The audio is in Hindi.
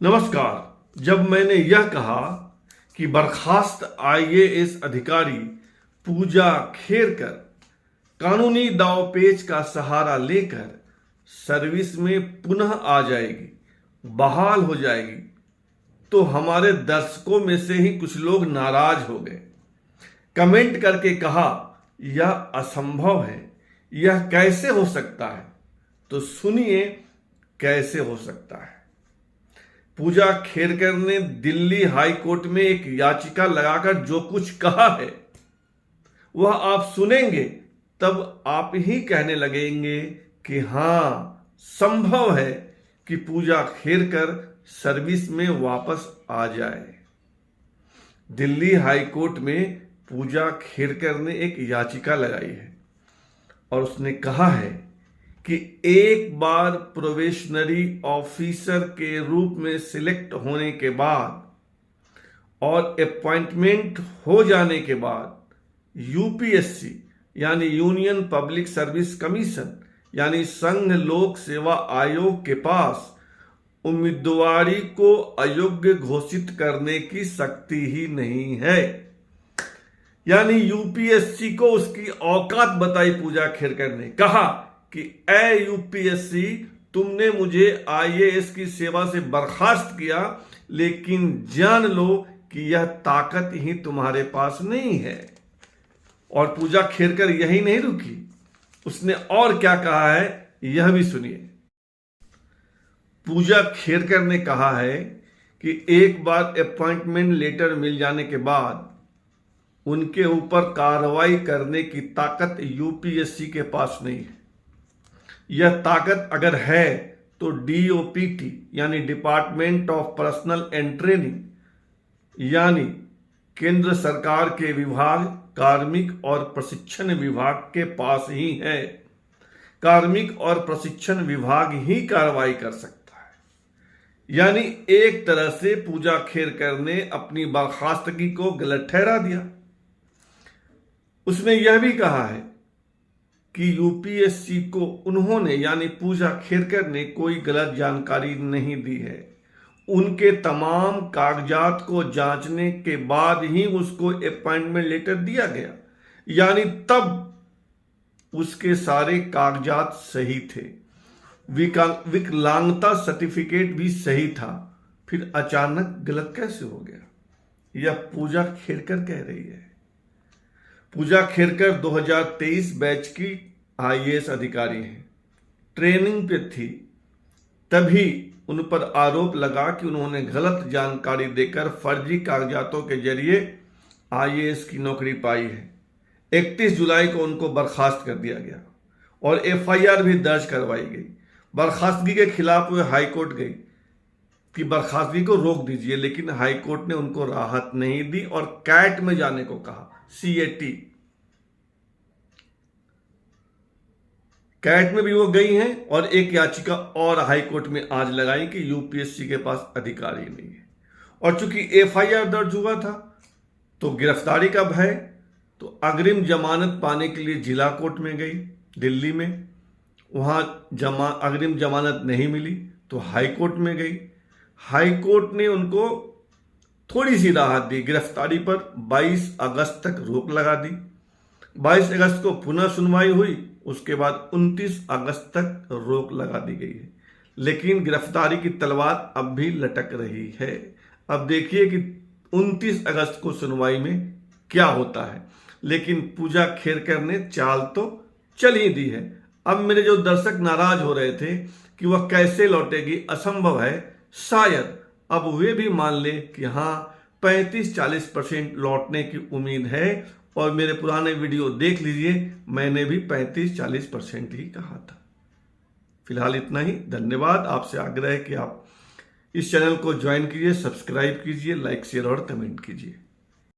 नमस्कार। जब मैंने यह कहा कि बर्खास्त आईएएस अधिकारी पूजा खेरकर कानूनी दांवपेच का सहारा लेकर सर्विस में पुनः आ जाएगी, बहाल हो जाएगी, तो हमारे दर्शकों में से ही कुछ लोग नाराज हो गए। कमेंट करके कहा यह असंभव है, यह कैसे हो सकता है। तो सुनिए कैसे हो सकता है। पूजा खेरकर ने दिल्ली हाई कोर्ट में एक याचिका लगाकर जो कुछ कहा है वह आप सुनेंगे तब आप ही कहने लगेंगे कि हां, संभव है कि पूजा खेरकर सर्विस में वापस आ जाए। दिल्ली हाई कोर्ट में पूजा खेरकर ने एक याचिका लगाई है और उसने कहा है कि एक बार प्रोबेशनरी ऑफिसर के रूप में सिलेक्ट होने के बाद और अपॉइंटमेंट हो जाने के बाद यूपीएससी यानी यूनियन पब्लिक सर्विस कमीशन यानी संघ लोक सेवा आयोग के पास उम्मीदवारी को अयोग्य घोषित करने की शक्ति ही नहीं है। यानी यूपीएससी को उसकी औकात बताई पूजा खेरकर ने। कहा कि ए यूपीएससी, तुमने मुझे आईएएस की सेवा से बर्खास्त किया, लेकिन जान लो कि यह ताकत ही तुम्हारे पास नहीं है। और पूजा खेरकर यही नहीं रुकी, उसने और क्या कहा है यह भी सुनिए। पूजा खेरकर ने कहा है कि एक बार अपॉइंटमेंट लेटर मिल जाने के बाद उनके ऊपर कार्रवाई करने की ताकत यूपीएससी के पास नहीं है। यह ताकत अगर है तो डीओपीटी यानी department of personal and training यानी केंद्र सरकार के विभाग कार्मिक और प्रशिक्षण विभाग के पास ही है। कार्मिक और प्रशिक्षण विभाग ही कार्रवाई कर सकता है। यानी एक तरह से पूजा खेरकर ने अपनी बर्खास्तगी को गलत ठहरा दिया। उसने यह भी कहा है कि यूपीएससी को उन्होंने यानी पूजा खेरकर ने कोई गलत जानकारी नहीं दी है। उनके तमाम कागजात को जांचने के बाद ही उसको अपॉइंटमेंट लेटर दिया गया, यानी तब उसके सारे कागजात सही थे, विकलांगता सर्टिफिकेट भी सही था। फिर अचानक गलत कैसे हो गया, यह पूजा खेरकर कह रही है। पूजा खेरकर 2023 बैच की आईएएस अधिकारी हैं, ट्रेनिंग पे थी, तभी उन पर आरोप लगा कि उन्होंने गलत जानकारी देकर फर्जी कागजातों के जरिए आईएएस की नौकरी पाई है। 31 जुलाई को उनको बर्खास्त कर दिया गया और एफआईआर भी दर्ज करवाई गई। बर्खास्तगी के खिलाफ वे हाईकोर्ट गई कि बर्खास्तगी को रोक दीजिए, लेकिन हाईकोर्ट ने उनको राहत नहीं दी और कैट में जाने को कहा। सीएटी कैट में भी वो गई हैं और एक याचिका और हाईकोर्ट में आज लगाई कि यूपीएससी के पास अधिकारी नहीं है। और चूंकि एफआईआर दर्ज हुआ था तो गिरफ्तारी का भय, तो अग्रिम जमानत पाने के लिए जिला कोर्ट में गई दिल्ली में, वहां अग्रिम जमानत नहीं मिली तो हाईकोर्ट में गई। हाईकोर्ट ने उनको थोड़ी सी राहत दी, गिरफ्तारी पर 22 अगस्त तक रोक लगा दी। 22 अगस्त को पुनः सुनवाई हुई, उसके बाद 29 अगस्त तक रोक लगा दी गई है, लेकिन गिरफ्तारी की तलवार अब भी लटक रही है। अब देखिए कि 29 अगस्त को सुनवाई में क्या होता है, लेकिन पूजा खेरकर ने चाल तो चल ही दी है। अब मेरे जो दर्शक नाराज हो रहे थे कि वह कैसे लौटेगी, असंभव है, शायद अब वे भी मान ले कि हाँ 35-40% लौटने की उम्मीद है। और मेरे पुराने वीडियो देख लीजिए, मैंने भी 35-40% ही कहा था। फिलहाल इतना ही। धन्यवाद। आपसे आग्रह है कि आप इस चैनल को ज्वाइन कीजिए, सब्सक्राइब कीजिए, लाइक शेयर और कमेंट कीजिए।